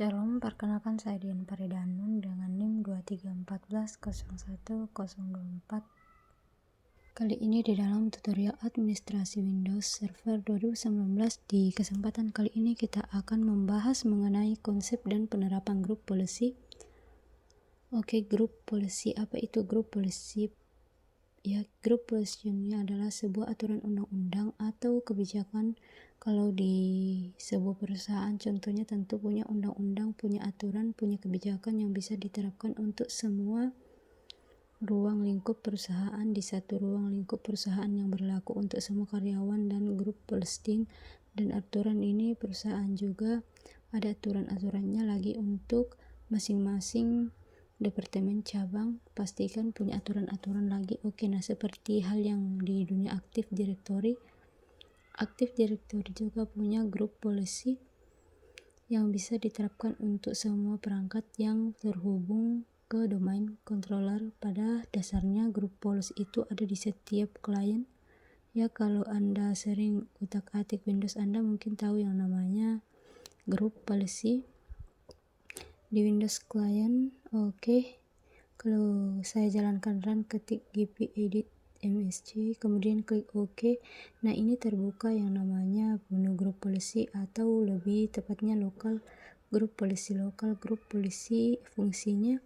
Shalom, perkenalkan saya Dian Paridanun dengan NIM 2314010024. Kali ini di dalam tutorial administrasi Windows Server 2019. Di kesempatan kali ini kita akan membahas mengenai konsep dan penerapan grup polisi. Oke, grup polisi, apa itu grup polisi? Ya, grup polisi ini adalah sebuah aturan undang-undang atau kebijakan. Kalau di sebuah perusahaan contohnya tentu punya undang-undang, punya aturan, punya kebijakan yang bisa diterapkan untuk semua ruang lingkup perusahaan. Di satu ruang lingkup perusahaan yang berlaku untuk semua karyawan dan grup polisi. Dan aturan ini perusahaan juga ada aturan-aturannya lagi untuk masing-masing departemen cabang, pastikan punya aturan-aturan lagi. Oke, nah seperti hal yang di dunia Active Directory juga punya grup polisi yang bisa diterapkan untuk semua perangkat yang terhubung ke domain controller. Pada dasarnya grup polisi itu ada di setiap klien. Ya, kalau Anda sering utak-atik Windows, Anda mungkin tahu yang namanya grup polisi di Windows Client. Oke, kalau saya jalankan run, ketik gp edit msc, kemudian klik OK. Nah, ini terbuka yang namanya menu grup polisi, atau lebih tepatnya lokal grup polisi. Lokal grup polisi fungsinya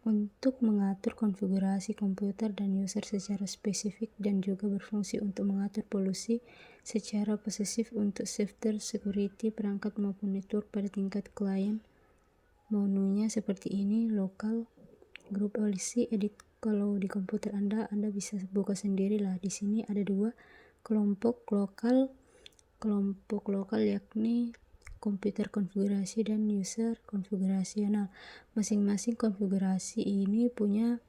untuk mengatur konfigurasi komputer dan user secara spesifik, dan juga berfungsi untuk mengatur polisi secara posesif untuk safety, security, perangkat maupun network pada tingkat klien. Menunya seperti ini, lokal grup polisi edit. Kalau di komputer Anda bisa buka sendiri lah. Di sini ada dua kelompok lokal yakni komputer konfigurasi dan user konfigurasi. Nah, masing-masing konfigurasi ini punya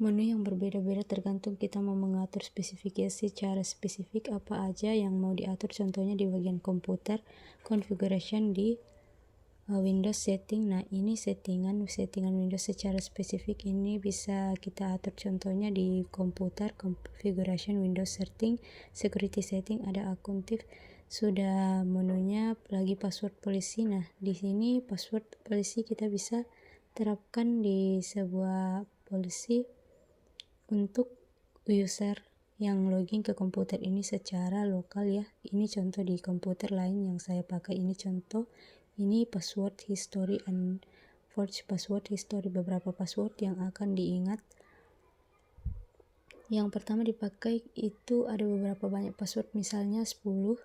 menu yang berbeda-beda tergantung kita mau mengatur spesifikasi secara spesifik apa aja yang mau diatur. Contohnya di bagian komputer configuration di Windows setting. Nah, ini settingan Windows secara spesifik, ini bisa kita atur. Contohnya di komputer configuration Windows setting, security setting, ada akuntif, sudah menunya lagi password polisi. Nah, di sini password polisi kita bisa terapkan di sebuah polisi untuk user yang login ke komputer ini secara lokal ya. Ini contoh di komputer lain yang saya pakai. Ini contoh, ini password history and forge password history, beberapa password yang akan diingat. Yang pertama dipakai itu ada beberapa banyak password, misalnya 10,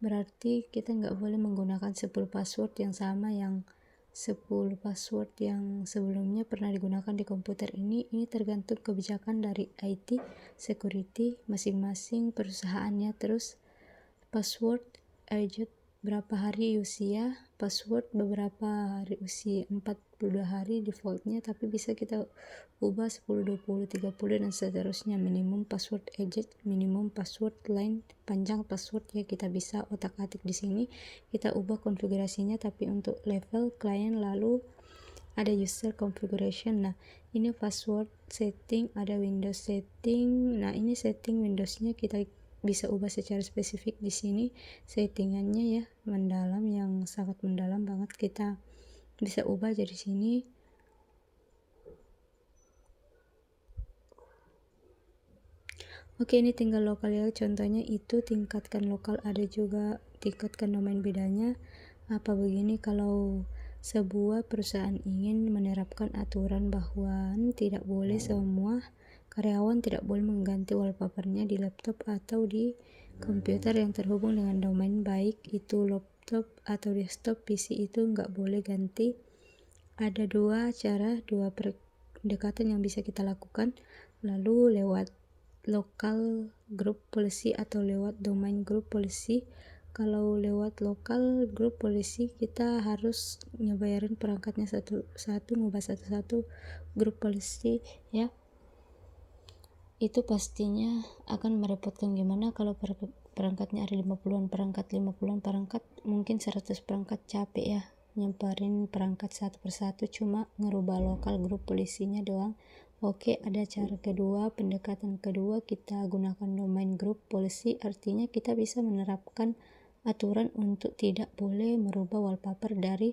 berarti kita nggak boleh menggunakan 10 password yang sama, yang 10 password yang sebelumnya pernah digunakan di komputer ini. Ini tergantung kebijakan dari IT security masing-masing perusahaannya. Terus password age, berapa hari usia, password beberapa hari usia, 42 hari defaultnya, tapi bisa kita ubah 10, 20, 30 dan seterusnya. Minimum password age, minimum password line, panjang password ya kita bisa otak-atik di sini. Kita ubah konfigurasinya, tapi untuk level client. Lalu ada user configuration. Nah, ini password setting, ada Windows setting. Nah, ini setting Windowsnya kita bisa ubah secara spesifik di sini. Settingannya ya mendalam, yang sangat mendalam banget, kita bisa ubah jadi sini. Oke, ini tinggal lokal ya, contohnya itu tingkatkan lokal, ada juga tingkatkan domain. Bedanya apa begini, kalau sebuah perusahaan ingin menerapkan aturan bahwa tidak boleh semua karyawan tidak boleh mengganti wallpapernya di laptop atau di komputer yang terhubung dengan domain, baik itu laptop atau desktop PC, itu nggak boleh ganti. Ada dua cara, dua pendekatan yang bisa kita lakukan. Lalu lewat lokal grup polisi atau lewat domain grup polisi. Kalau lewat lokal grup polisi kita harus ngebayarin perangkatnya satu-satu, ngubah satu-satu grup polisi ya. Itu pastinya akan merepotkan. Gimana kalau perangkatnya ada 50-an perangkat, 50-an perangkat, mungkin 100 perangkat, capek ya nyemparin perangkat satu persatu, cuma ngerubah lokal grup polisinya doang. Oke, ada cara kedua, pendekatan kedua, kita gunakan domain group policy, artinya kita bisa menerapkan aturan untuk tidak boleh merubah wallpaper dari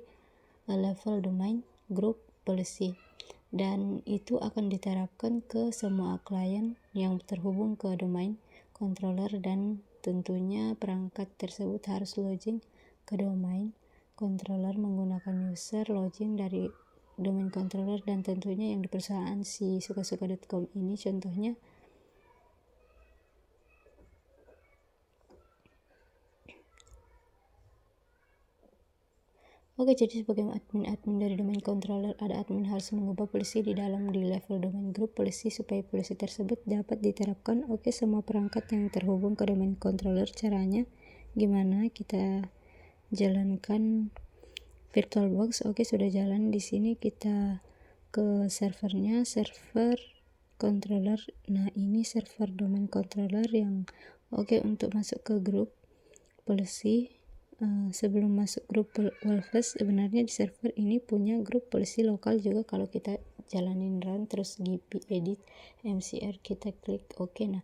level domain group policy, dan itu akan diterapkan ke semua klien yang terhubung ke domain controller, dan tentunya perangkat tersebut harus login ke domain controller menggunakan user login dari domain controller, dan tentunya yang di perusahaan si sukasuka.com ini contohnya. Oke, jadi sebagai admin dari domain controller, ada admin harus mengubah polisi di level domain group polisi supaya polisi tersebut dapat diterapkan. Oke, semua perangkat yang terhubung ke domain controller. Caranya gimana? Kita jalankan VirtualBox. Oke, sudah jalan. Di sini kita ke servernya, server controller. Nah, ini server domain controller yang untuk masuk ke grup polisi. Sebelum masuk grup Wolfes, sebenarnya di server ini punya grup polisi lokal juga. Kalau kita jalanin run terus gp edit mcr, kita klik oke. Nah,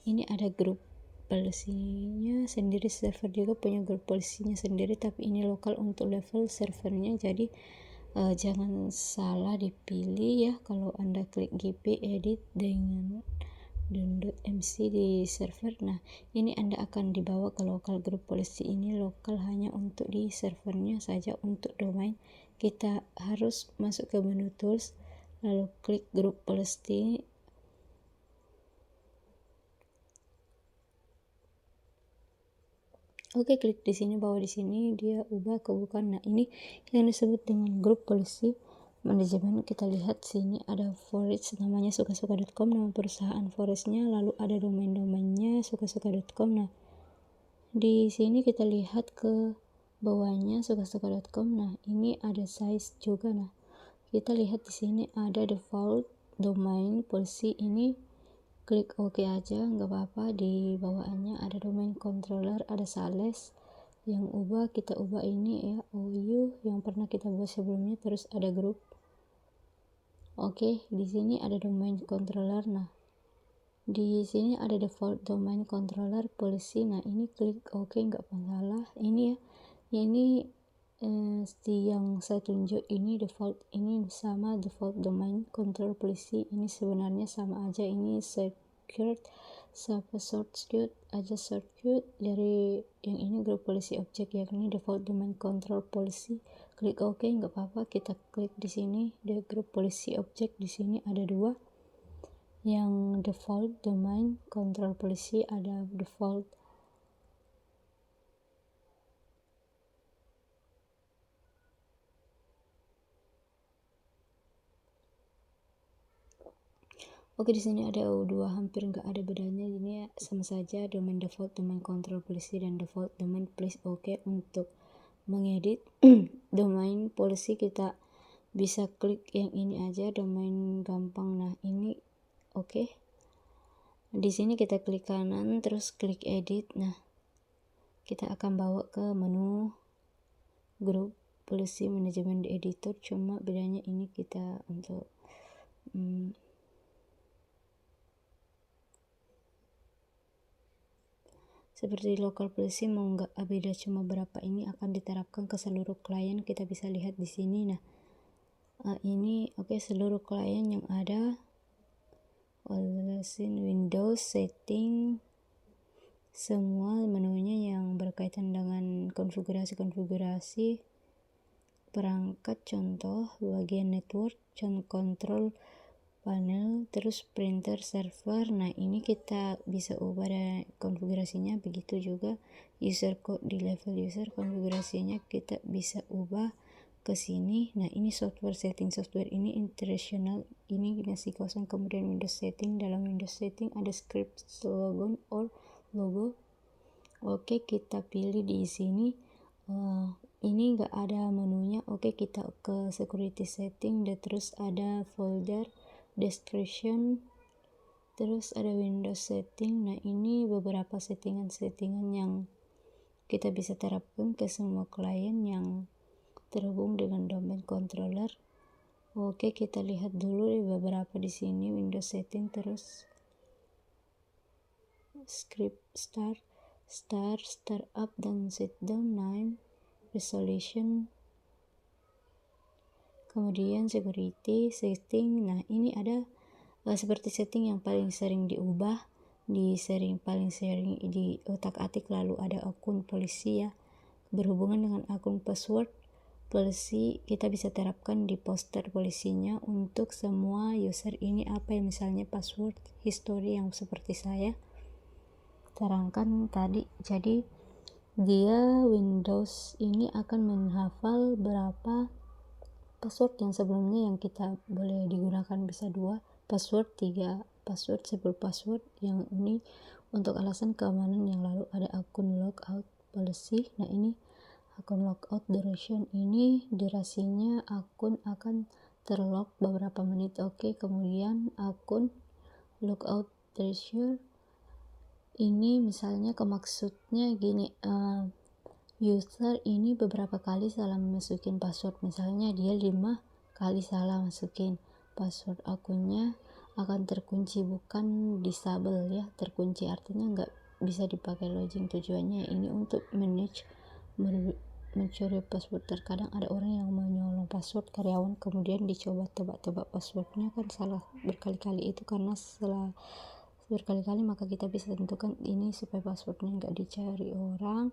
ini ada grup polisinya sendiri, server juga punya grup polisinya sendiri, tapi ini lokal untuk level servernya. Jadi jangan salah dipilih ya kalau Anda klik gp edit dengan .mc di server. Nah, ini Anda akan dibawa ke lokal grup polisi. Ini lokal hanya untuk di servernya saja. Untuk domain kita harus masuk ke menu tools, lalu klik grup polisi. Oke, klik di sini, bawa di sini, dia ubah ke bukan. Nah, ini yang disebut dengan grup polisi manajemen. Kita lihat sini ada forage namanya sukasuka.com, nama perusahaan forage-nya, lalu ada domain-domainnya sukasuka.com. Nah, di sini kita lihat ke bawahnya sukasuka.com. Nah, ini ada size juga. Nah, kita lihat di sini ada default domain policy, ini klik OK aja, nggak apa-apa. Di bawahnya ada domain controller, ada sales yang kita ubah ini ya, OU yang pernah kita buat sebelumnya, terus ada grup. Oke, di sini ada domain controller. Nah, di sini ada default domain controller policy. Nah, ini klik OK, nggak masalah. Ini ya, ini yang saya tunjuk ini default, ini sama default domain control policy. Ini sebenarnya sama aja, ini secured sama shortcut aja. Shortcut dari yang ini grup polisi objek, yang ini default domain control policy. Klik OK, nggak apa-apa. Kita klik di sini di grup polisi objek. Di sini ada dua, yang default domain control policy, ada default di sini ada dua, hampir nggak ada bedanya. Ini sama saja, domain default domain control policy dan default domain please. Untuk mengedit domain policy kita bisa klik yang ini aja, domain gampang. Nah, ini di sini kita klik kanan terus klik edit. Nah, kita akan bawa ke menu grup policy manajemen di editor, cuma bedanya ini kita untuk seperti local policy mau nggak beda, cuma berapa, ini akan diterapkan ke seluruh klien. Kita bisa lihat di sini. Nah, ini seluruh klien yang ada, Windows setting, semua menunya yang berkaitan dengan konfigurasi perangkat, contoh bagian network, control panel, terus printer, server. Nah, ini kita bisa ubah dan konfigurasinya. Begitu juga user code di level user, konfigurasinya kita bisa ubah ke sini. Nah, ini software setting, software ini international, ini masih kosong. Kemudian Windows setting, dalam Windows setting ada script slogan or logo. Kita pilih di sini. Ini nggak ada menunya. Kita ke security setting, dan terus ada folder description, terus ada Windows setting. Nah, ini beberapa settingan yang kita bisa terapkan ke semua klien yang terhubung dengan domain controller. Oke, kita lihat dulu di beberapa di sini. Windows setting, terus script start up dan shutdown name, resolution, kemudian security setting. Nah, ini ada seperti setting yang paling sering diubah, paling sering di otak-atik. Lalu ada akun polisi ya, berhubungan dengan akun password polisi, kita bisa terapkan di poster polisinya untuk semua user ini apa yang misalnya password history yang seperti saya terangkan tadi. Jadi dia Windows ini akan menghafal berapa password yang sebelumnya yang kita boleh digunakan, bisa 2 password, 3 password, 10 password yang ini untuk alasan keamanan. Yang lalu ada akun logout policy. Nah, ini akun logout duration, ini durasinya akun akan terlog beberapa menit. Oke, kemudian akun logout treasure ini misalnya maksudnya gini, user ini beberapa kali salah masukin password, misalnya dia 5 kali salah masukin password, akunnya akan terkunci, bukan disable ya, terkunci artinya nggak bisa dipakai login. Tujuannya ini untuk manage mencuri password. Terkadang ada orang yang mau nyolong password karyawan, kemudian dicoba tebak-tebak passwordnya kan salah berkali-kali. Itu karena setelah berkali-kali maka kita bisa tentukan ini supaya passwordnya nggak dicari orang.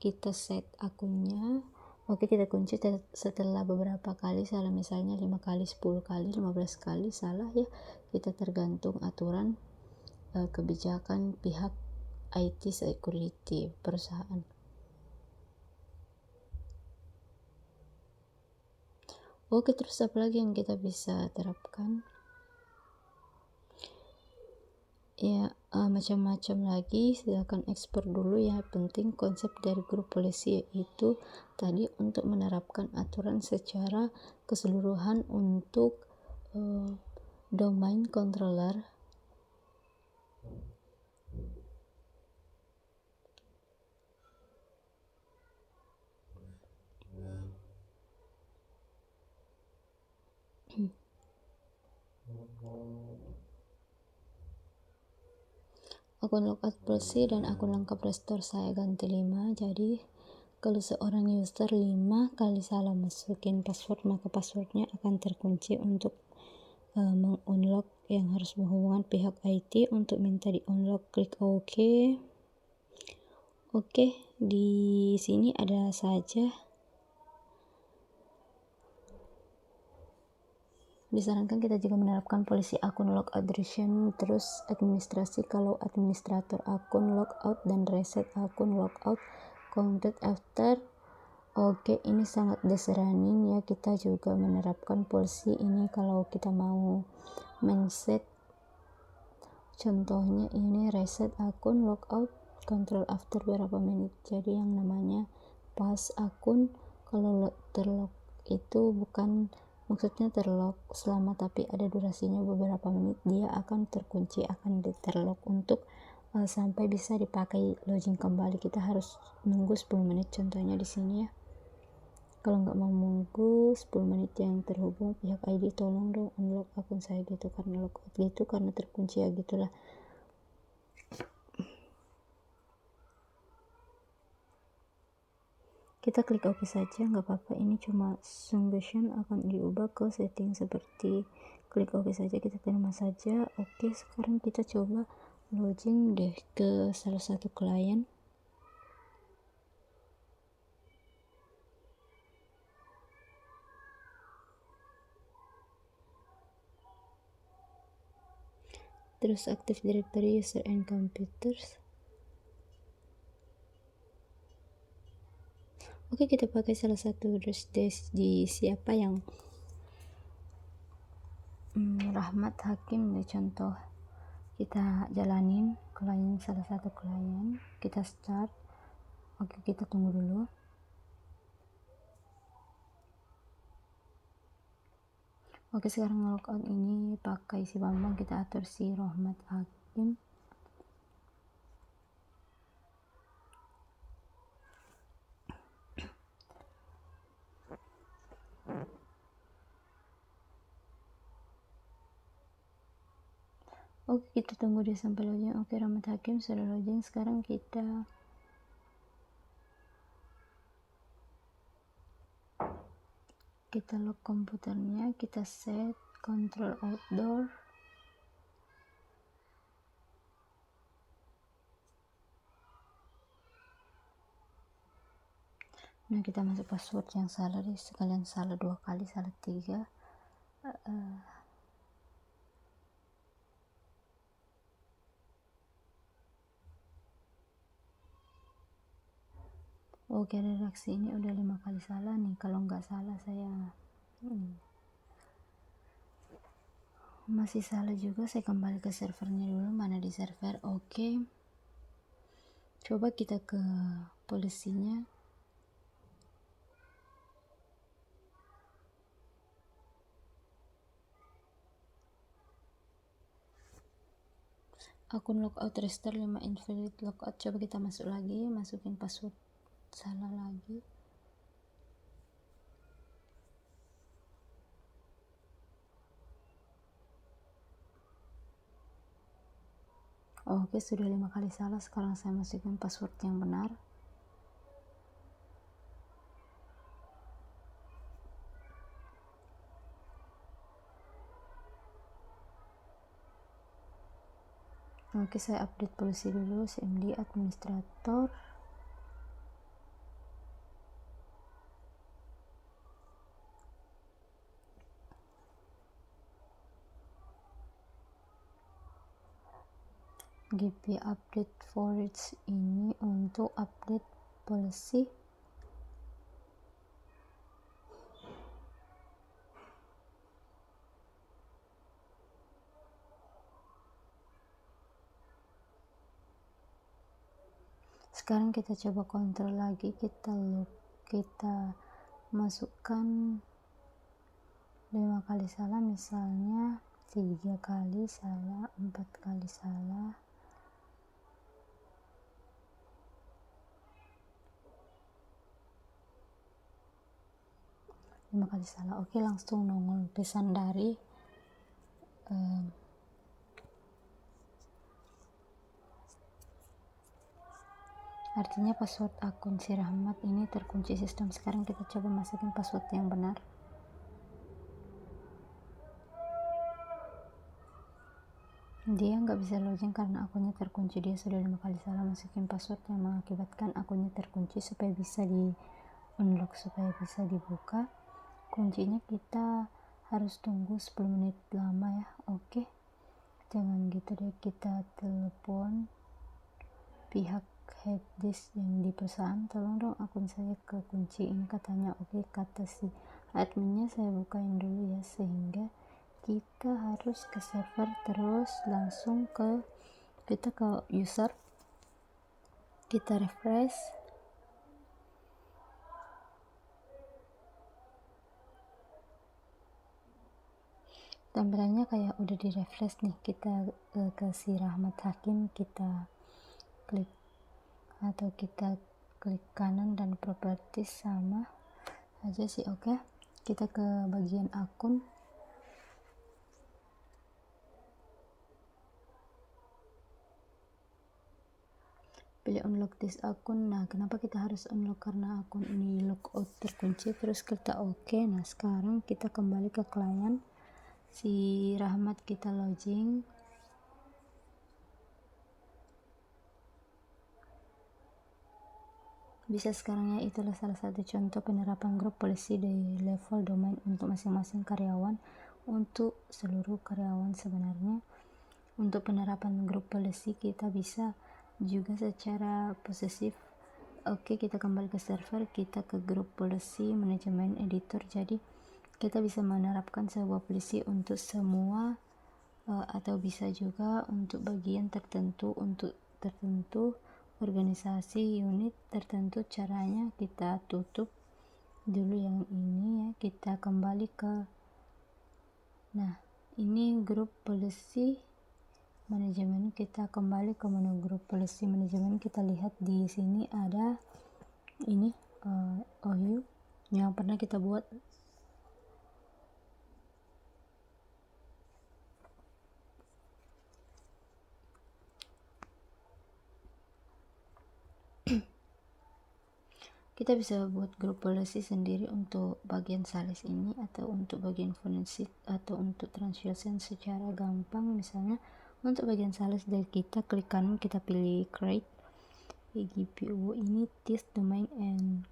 Kita set akunnya, oke, kita kunci setelah beberapa kali salah, misalnya 5 kali, 10 kali, 15 kali salah ya, kita tergantung aturan kebijakan pihak IT security perusahaan. Oke, terus apa lagi yang kita bisa terapkan? Ya, macam-macam lagi. Silakan ekspor dulu ya. Penting konsep dari grup polisi itu tadi untuk menerapkan aturan secara keseluruhan untuk domain controller. Akun logout policy dan akun lengkap restore saya ganti 5. Jadi kalau seorang user 5 kali salah masukin password, maka passwordnya akan terkunci. Untuk mengunlock yang harus berhubungan pihak IT, untuk minta di unlock klik OK. Oke, di sini ada saja. Disarankan kita juga menerapkan polisi akun logout duration, terus administrasi kalau administrator akun logout, dan reset akun logout counted after. Oke, ini sangat running ya. Kita juga menerapkan polisi ini kalau kita mau men-set, contohnya ini reset akun logout control after berapa menit. Jadi yang namanya pas akun kalau terlog itu bukan maksudnya terlog selama, tapi ada durasinya beberapa menit, dia akan terkunci, akan diterlog untuk sampai bisa dipakai login kembali. Kita harus nunggu 10 menit contohnya di sini ya. Kalau nggak mau nunggu 10 menit yang terhubung pihak ID, tolong dong unlock akun saya gitu, karena logout gitu, karena terkunci ya gitulah. Kita klik OK saja, nggak apa-apa, ini cuma solution akan diubah ke setting seperti klik OK saja, kita terima saja. Oke, sekarang kita coba login deh ke salah satu klien. Terus Active Directory user and computers. Oke, kita pakai salah satu address di siapa yang Rahmat Hakim deh, contoh. Kita jalanin klien, salah satu klien, kita start. Oke, kita tunggu dulu. Oke, sekarang logout ini pakai si Bambang, kita atur si Rahmat Hakim. Oke, kita tunggu dia sampai login. Oke, Rahmat Hakim sudah login. Sekarang kita lock komputernya, kita set control outdoor. Nah, kita masuk password yang salah deh, sekalian salah 2 kali, salah 3. Oke, redaksi ini udah 5 kali salah nih. Kalau nggak salah saya masih salah juga, saya kembali ke servernya dulu. Mana di server? Oke, coba kita ke polisinya. Akun logout restore 5 invalid logout. Coba kita masuk lagi, masukin password salah lagi. Oke, sudah 5 kali salah. Sekarang saya masukin password yang benar. Oke, saya update polisi dulu. CMD administrator. GP update forage ini untuk update polisi. Sekarang kita coba kontrol lagi, kita masukkan 5 kali salah, misalnya 3 kali salah, 4 kali salah. Oke, langsung nongol pesan dari artinya password akun si Rahmat ini terkunci sistem. Sekarang kita coba masukin password yang benar. Dia nggak bisa login karena akunnya terkunci. Dia sudah 5 kali salah masukin password yang mengakibatkan akunnya terkunci. Supaya bisa di unlock, supaya bisa dibuka, kuncinya kita harus tunggu 10 menit lama ya. Oke, jangan gitu deh, kita telepon pihak headdesk yang di perusahaan, tolong dong akun saya kekunci ini katanya. Oke, kata si adminnya, saya bukain dulu ya, sehingga kita harus ke server terus langsung kita ke user, kita refresh. Tampilannya kayak udah di refresh nih. Kita ke si Rahmat Hakim, kita klik kanan dan properties sama aja sih. Oke, kita ke bagian akun. Pilih unlock this akun. Nah, kenapa kita harus unlock? Karena akun ini logout terkunci. Terus kita oke. Nah, sekarang kita kembali ke klien si Rahmat, kita login. Bisa sekarang ya. Itulah salah satu contoh penerapan grup polisi di level domain untuk masing-masing karyawan, untuk seluruh karyawan. Sebenarnya untuk penerapan grup polisi kita bisa juga secara posesif. Oke, kita kembali ke server, kita ke grup polisi manajemen editor. Jadi kita bisa menerapkan sebuah polisi untuk semua, atau bisa juga untuk bagian tertentu, untuk tertentu organisasi unit tertentu. Caranya kita tutup dulu yang ini ya, kita kembali ke, nah ini grup polisi manajemen. Kita kembali ke menu grup polisi manajemen. Kita lihat di sini ada ini OU yang pernah kita buat. Kita bisa buat grup policy sendiri untuk bagian sales ini, atau untuk bagian forensic, atau untuk translation secara gampang. Misalnya untuk bagian sales dari kita, klik kanan, kita pilih create GPO ini this domain, and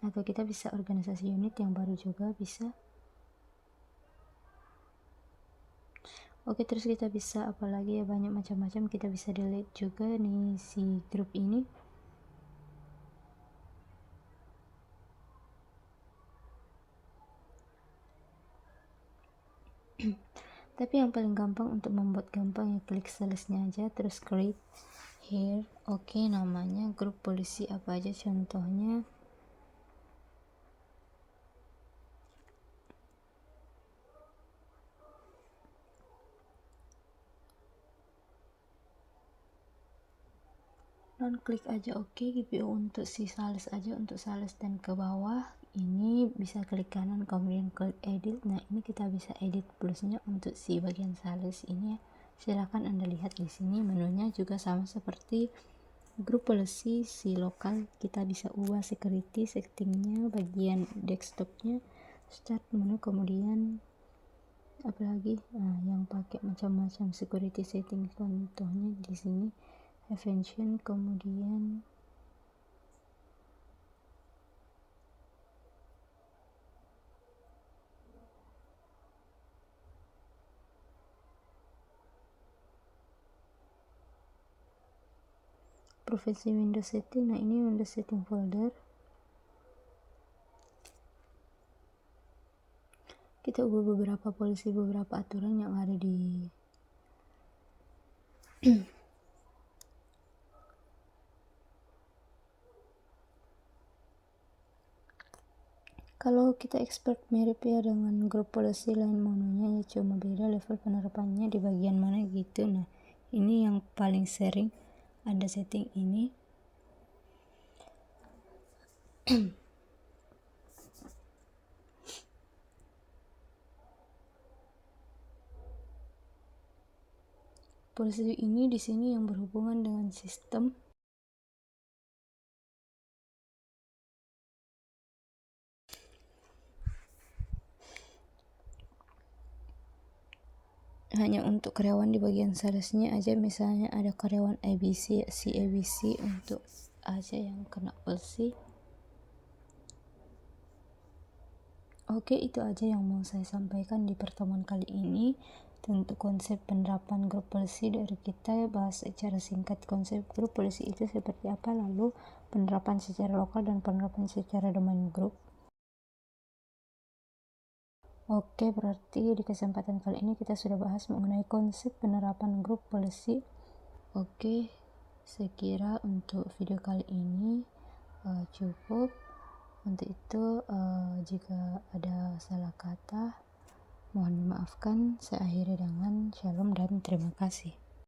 atau kita bisa organisasi unit yang baru juga bisa. Oke, terus kita bisa apalagi ya, banyak macam-macam. Kita bisa delete juga nih si grup ini. Tapi yang paling gampang untuk membuat gampang ya, klik salesnya aja, terus create here. Oke, namanya grup polisi apa aja contohnya. Non klik aja oke, GPO untuk si sales aja, untuk sales, dan ke bawah ini bisa klik kanan kemudian klik edit. Nah, ini kita bisa edit plusnya untuk si bagian sales ini ya. Silahkan Anda lihat di sini, menunya juga sama seperti grup policy si lokal. Kita bisa ubah security settingnya, bagian desktopnya, start menu, kemudian apalagi yang pakai macam-macam security setting, contohnya di sini prevention, kemudian profesi Windows setting. Nah, ini Windows setting folder. Kita ubah beberapa polisi, beberapa aturan yang ada di kalau kita expert mirip ya dengan grup polisi lain, menunya ya cuma beda level penerapannya di bagian mana gitu. Nah, ini yang paling sering ada setting ini. Polisi ini di sini yang berhubungan dengan sistem. Hanya untuk karyawan di bagian salesnya aja, misalnya ada karyawan ABC, si ABC untuk aja yang kena polisi. Oke, itu aja yang mau saya sampaikan di pertemuan kali ini. Tentu konsep penerapan grup polisi dari kita bahas secara singkat konsep grup polisi itu seperti apa, lalu penerapan secara lokal dan penerapan secara domain grup. Oke, berarti di kesempatan kali ini kita sudah bahas mengenai konsep penerapan grup polisi. Oke, saya kira untuk video kali ini cukup. Untuk itu jika ada salah kata mohon dimaafkan. Saya akhiri dengan shalom dan terima kasih.